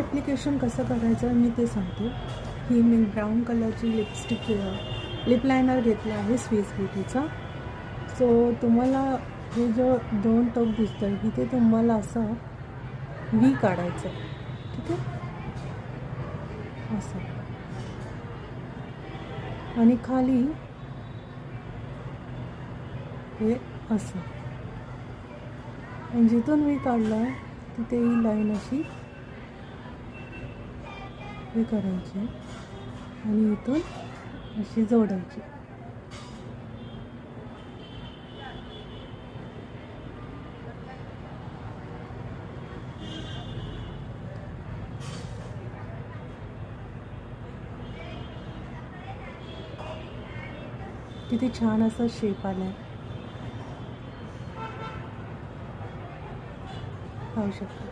Application कसं करायचं मी ते सांगते. ही मी ब्राऊन कलरची लिप लायनर घेतला आहे स्विस ब्युटीचा. सो तुम्हाला हे जो 2 टोक दिसतं आहे इथे तुम्हाला असं व्ही काढायचं आहे. ठीक आहे, असं. आणि खाली हे असं. आणि जिथून व्ही काढला आहे तिथे ही लाईन अशी हे करायची आणि इथून अशी जोडायची. किती छान असा शेप आला आहे, पाहू शकता.